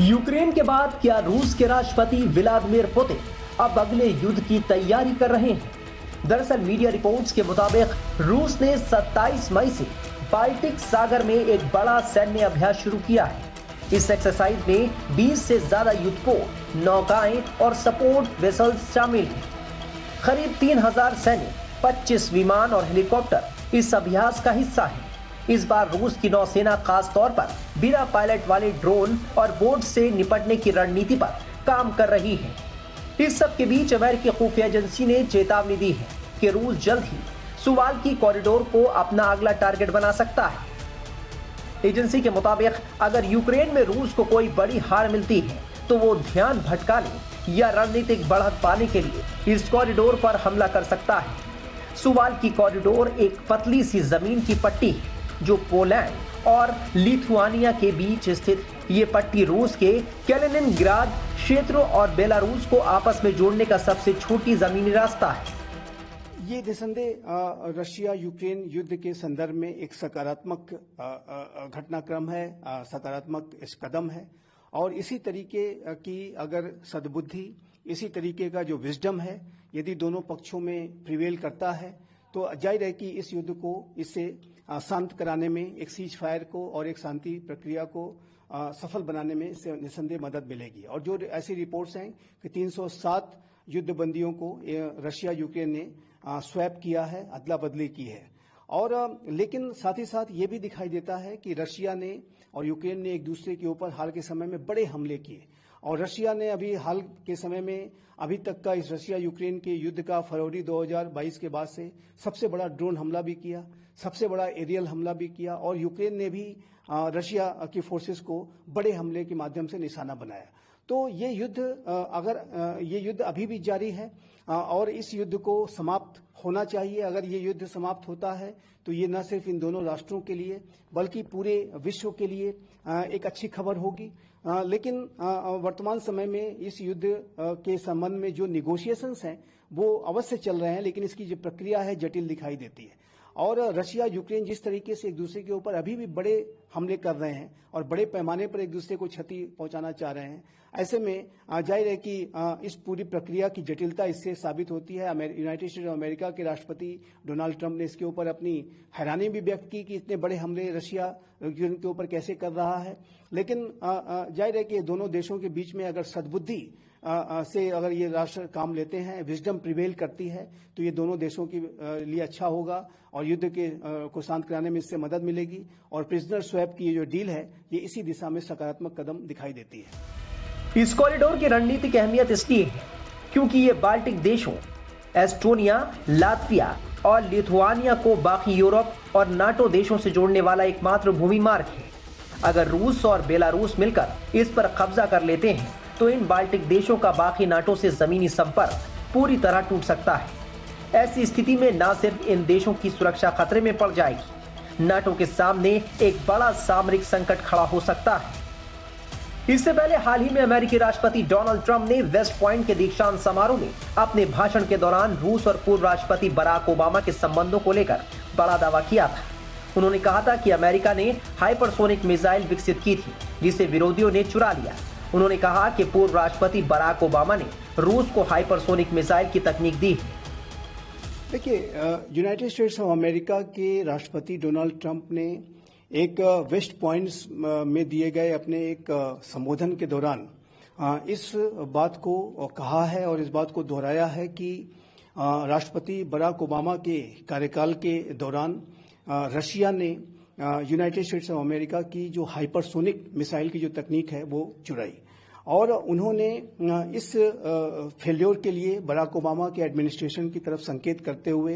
Ukraine के बाद क्या रूस के राष्ट्रपति व्लादिमीर पुतिन अब अगले युद्ध की तैयारी कर रहे हैं? दरअसल मीडिया रिपोर्ट्स के मुताबिक रूस ने 27 मई से बाल्टिक सागर में एक बड़ा सैन्य अभ्यास शुरू किया है। इस एक्सरसाइज में 20 से ज्यादा युद्धपोत, नौकाएं और सपोर्ट वेसल्स शामिल हैं। करीब 3000 सैनिक, 25 विमान और हेलीकॉप्टर इस अभ्यास का हिस्सा है। इस बार रूस की नौसेना खास तौर पर बिना पायलट वाले ड्रोन और बोट से निपटने की रणनीति पर काम कर रही है। इस सब के बीच अमेरिकी खुफिया एजेंसी ने चेतावनी दी है कि रूस जल्द ही सुवाल्की कॉरिडोर को अपना अगला टारगेट बना सकता है। एजेंसी के मुताबिक अगर यूक्रेन में रूस को कोई बड़ी हार मिलती है तो वो ध्यान भटकाने या रणनीतिक बढ़त पाने के लिए इस कॉरिडोर पर हमला कर सकता है। सुवाल्की कॉरिडोर एक पतली सी जमीन की पट्टी है जो पोलैंड और लिथुआनिया के बीच स्थित ये पट्टी रूस के कैलिनिनग्राद क्षेत्र और बेलारूस को आपस में जोड़ने का सबसे छोटी जमीनी रास्ता है। ये निसंदेह रशिया यूक्रेन युद्ध के संदर्भ में एक सकारात्मक घटनाक्रम है, सकारात्मक इस कदम है और इसी तरीके की अगर सद्बुद्धि, इसी तरीके का जो विजडम है, यदि दोनों पक्षों में प्रिवेल करता है तो जाहिर है कि इस युद्ध को इससे शांत कराने में, एक सीज फायर को और एक शांति प्रक्रिया को सफल बनाने में इससे निसंदेह मदद मिलेगी। और जो ऐसी रिपोर्ट्स हैं कि 307 युद्ध बंदियों को रशिया यूक्रेन ने स्वैप किया है, अदला बदली की है। और लेकिन साथ ही साथ ये भी दिखाई देता है कि रशिया ने और यूक्रेन ने एक दूसरे के ऊपर हाल के समय में बड़े हमले किए और रशिया ने अभी हाल के समय में अभी तक का इस रशिया यूक्रेन के युद्ध का फरवरी 2022 के बाद से सबसे बड़ा ड्रोन हमला भी किया, सबसे बड़ा एरियल हमला भी किया और यूक्रेन ने भी रशिया की फोर्सेस को बड़े हमले के माध्यम से निशाना बनाया। तो ये युद्ध अभी भी जारी है और इस युद्ध को समाप्त होना चाहिए। अगर ये युद्ध समाप्त होता है तो ये न सिर्फ इन दोनों राष्ट्रों के लिए बल्कि पूरे विश्व के लिए एक अच्छी खबर होगी। लेकिन वर्तमान समय में इस युद्ध के संबंध में जो निगोशिएशंस हैं वो अवश्य चल रहे हैं, लेकिन इसकी जो प्रक्रिया है जटिल दिखाई देती है। और रशिया यूक्रेन जिस तरीके से एक दूसरे के ऊपर अभी भी बड़े हमले कर रहे हैं और बड़े पैमाने पर एक दूसरे को क्षति पहुंचाना चाह रहे हैं, ऐसे में जाहिर है कि इस पूरी प्रक्रिया की जटिलता इससे साबित होती है। यूनाइटेड स्टेट्स ऑफ अमेरिका के राष्ट्रपति डोनाल्ड ट्रंप ने इसके ऊपर अपनी हैरानी भी व्यक्त की कि इतने बड़े हमले रशिया यूक्रेन के ऊपर कैसे कर रहा है। लेकिन जाहिर है कि दोनों देशों के बीच में अगर सद्बुद्धि से अगर ये राष्ट्र काम लेते हैं, विजडम प्रिवेल करती है तो ये दोनों देशों के लिए अच्छा होगा और युद्ध के को शांत कराने में इससे मदद मिलेगी। और प्रिजनर स्वैप की जो डील है ये इसी दिशा में सकारात्मक कदम दिखाई देती है। इस कॉरिडोर की रणनीतिक अहमियत इसलिए है क्योंकि ये बाल्टिक देशों एस्टोनिया, लातविया और लिथुआनिया को बाकी यूरोप और नाटो देशों से जोड़ने वाला एकमात्र भूमि मार्ग है। अगर रूस और बेलारूस मिलकर इस पर कब्जा कर लेते हैं तो इन बाल्टिक देशों का बाकी नाटो से जमीनी संपर्क पूरी तरह टूट सकता है। ऐसी स्थिति में न सिर्फ इन देशों की सुरक्षा खतरे में पड़ जाएगी, नाटो के सामने एक बड़ा सामरिक संकट खड़ा हो सकता है। इससे पहले हाल ही में अमेरिकी राष्ट्रपति डोनाल्ड ट्रंप ने वेस्ट पॉइंट के दीक्षांत समारोह में अपने भाषण के दौरान रूस और पूर्व राष्ट्रपति बराक ओबामा के संबंधों को लेकर बड़ा दावा किया था। उन्होंने कहा था कि अमेरिका ने हाइपरसोनिक मिसाइल विकसित की थी जिसे विरोधियों ने चुरा लिया। उन्होंने कहा कि पूर्व राष्ट्रपति बराक ओबामा ने रूस को हाइपरसोनिक मिसाइल की तकनीक दी है। देखिए, यूनाइटेड स्टेट्स ऑफ अमेरिका के राष्ट्रपति डोनाल्ड ट्रंप ने एक वेस्ट पॉइंट्स में दिए गए अपने एक संबोधन के दौरान इस बात को कहा है और इस बात को दोहराया है कि राष्ट्रपति बराक ओबामा के कार्यकाल के दौरान रशिया ने यूनाइटेड स्टेट्स ऑफ अमेरिका की जो हाइपरसोनिक मिसाइल की जो तकनीक है वो चुराई और उन्होंने इस फेल्योर के लिए बराक ओबामा के एडमिनिस्ट्रेशन की तरफ संकेत करते हुए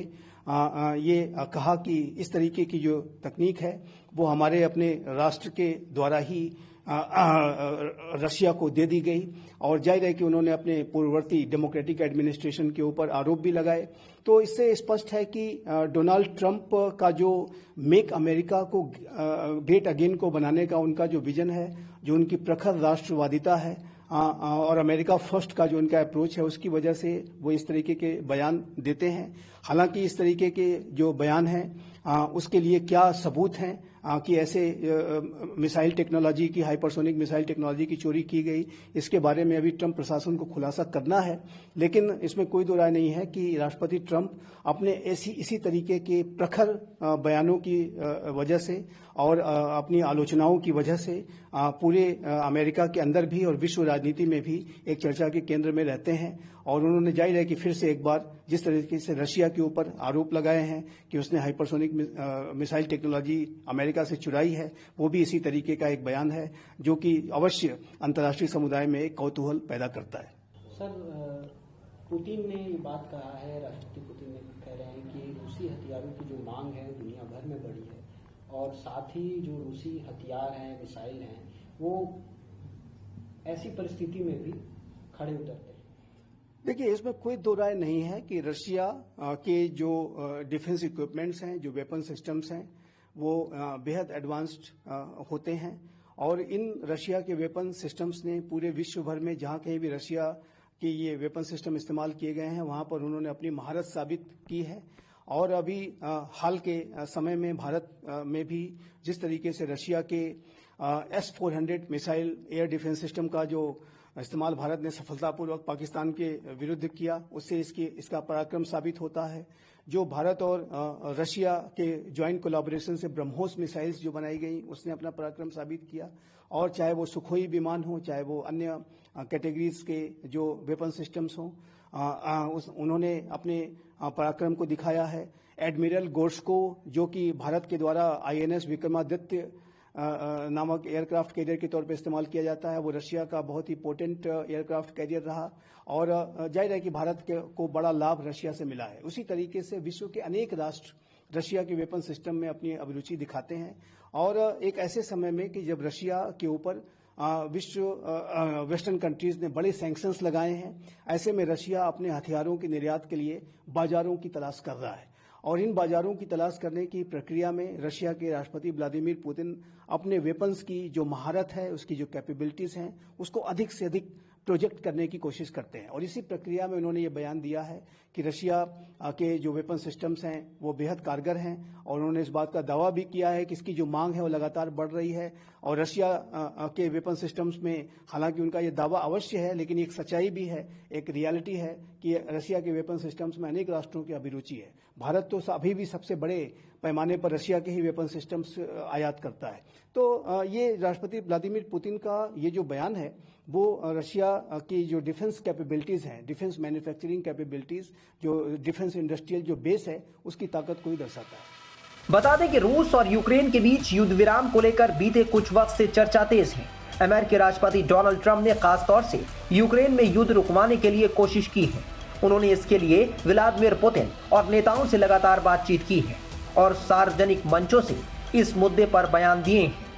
ये कहा कि इस तरीके की जो तकनीक है वो हमारे अपने राष्ट्र के द्वारा ही रशिया को दे दी गई। और जाहिर है कि उन्होंने अपने पूर्ववर्ती डेमोक्रेटिक एडमिनिस्ट्रेशन के ऊपर आरोप भी लगाए। तो इससे स्पष्ट है कि डोनाल्ड ट्रंप का जो मेक अमेरिका को ग्रेट अगेन को बनाने का उनका जो विजन है, जो उनकी प्रखर राष्ट्रवादिता है और अमेरिका फर्स्ट का जो उनका अप्रोच है, उसकी वजह से वो इस तरीके के बयान देते हैं। हालांकि इस तरीके के जो बयान हैं उसके लिए क्या सबूत हैं कि ऐसे मिसाइल टेक्नोलॉजी की, हाइपरसोनिक मिसाइल टेक्नोलॉजी की चोरी की गई, इसके बारे में अभी ट्रंप प्रशासन को खुलासा करना है। लेकिन इसमें कोई दो राय नहीं है कि राष्ट्रपति ट्रंप अपने इसी तरीके के प्रखर बयानों की वजह से और अपनी आलोचनाओं की वजह से पूरे अमेरिका के अंदर भी और विश्व राजनीति में भी एक चर्चा के केंद्र में रहते हैं। और उन्होंने जाहिर है कि फिर से एक बार जिस तरीके से रशिया के ऊपर आरोप लगाए हैं कि उसने हाइपरसोनिक मिसाइल टेक्नोलॉजी अमेरिका से चुराई है, वो भी इसी तरीके का एक बयान है जो कि अवश्य अंतर्राष्ट्रीय समुदाय में एक कौतूहल पैदा करता है। सर, पुतिन ने ये बात कहा है, राष्ट्रपति पुतिन ने कह रहे हैं कि रूसी हथियारों की जो मांग है दुनिया भर में बढ़ी है और साथ ही जो रूसी हथियार हैं, मिसाइल हैं, वो ऐसी परिस्थिति में भी खड़े उतरते हैं। देखिए, इसमें कोई दो राय नहीं है कि रशिया के जो डिफेंस इक्विपमेंट्स हैं, जो वेपन सिस्टम्स हैं, वो बेहद एडवांस्ड होते हैं और इन रशिया के वेपन सिस्टम्स ने पूरे विश्व भर में जहां कहीं भी रशिया के ये वेपन सिस्टम इस्तेमाल किए गए हैं वहां पर उन्होंने अपनी महारत साबित की है। और अभी हाल के समय में भारत में भी जिस तरीके से रशिया के S-400 missile air defence system का जो इस्तेमाल भारत ने सफलतापूर्वक पाकिस्तान के विरुद्ध किया, उससे इसका पराक्रम साबित होता है। जो भारत और रशिया के ज्वाइंट कोलैबोरेशन से ब्रह्मोस मिसाइल्स जो बनाई गई, उसने अपना पराक्रम साबित किया। और चाहे वो सुखोई विमान हो, चाहे वो अन्य कैटेगरीज के जो वेपन सिस्टम्स हों, उन्होंने अपने पराक्रम को दिखाया है। एडमिरल गोर्स्को, जो कि भारत के द्वारा INS विक्रमादित्य नामक एयरक्राफ्ट कैरियर के तौर पर इस्तेमाल किया जाता है, वो रशिया का बहुत ही पोटेंट एयरक्राफ्ट कैरियर रहा और जाहिर है कि भारत को बड़ा लाभ रशिया से मिला है। उसी तरीके से विश्व के अनेक राष्ट्र रशिया के वेपन सिस्टम में अपनी अभिरुचि दिखाते हैं और एक ऐसे समय में कि जब रशिया के ऊपर वेस्टर्न कंट्रीज ने बड़े सैंक्शंस लगाए हैं, ऐसे में रशिया अपने हथियारों के निर्यात के लिए बाजारों की तलाश कर रहा है और इन बाजारों की तलाश करने की प्रक्रिया में रशिया के राष्ट्रपति व्लादिमीर पुतिन अपने वेपन्स की जो महारत है, उसकी जो कैपेबिलिटीज हैं, उसको अधिक से अधिक प्रोजेक्ट करने की कोशिश करते हैं। और इसी प्रक्रिया में उन्होंने ये बयान दिया है कि रशिया के जो वेपन सिस्टम्स हैं वो बेहद कारगर हैं और उन्होंने इस बात का दावा भी किया है कि इसकी जो मांग है वो लगातार बढ़ रही है। और रशिया के वेपन सिस्टम्स में हालांकि उनका ये दावा अवश्य है, लेकिन एक सच्चाई भी है, एक रियलिटी है कि रशिया के वेपन सिस्टम्स में अनेक राष्ट्रों की अभिरुचि है। भारत तो अभी भी सबसे बड़े पैमाने पर रशिया के ही वेपन सिस्टम्स आयात करता है। तो ये राष्ट्रपति व्लादिमीर पुतिन का ये जो बयान है वो रशिया की जो डिफेंस कैपेबिलिटीज हैं, डिफेंस मैन्युफैक्चरिंग कैपेबिलिटीज, जो डिफेंस इंडस्ट्रियल जो बेस है, उसकी ताकत को ही दर्शाता है। बता दें कि रूस और यूक्रेन के बीच युद्ध विराम को लेकर बीते कुछ वक्त से चर्चा तेज है। अमेरिकी राष्ट्रपति डोनाल्ड ट्रंप ने खासतौर से यूक्रेन में युद्ध रुकवाने के लिए कोशिश की है। उन्होंने इसके लिए व्लादिमीर पुतिन और नेताओं से लगातार बातचीत की है और सार्वजनिक मंचों से इस मुद्दे पर बयान दिए हैं।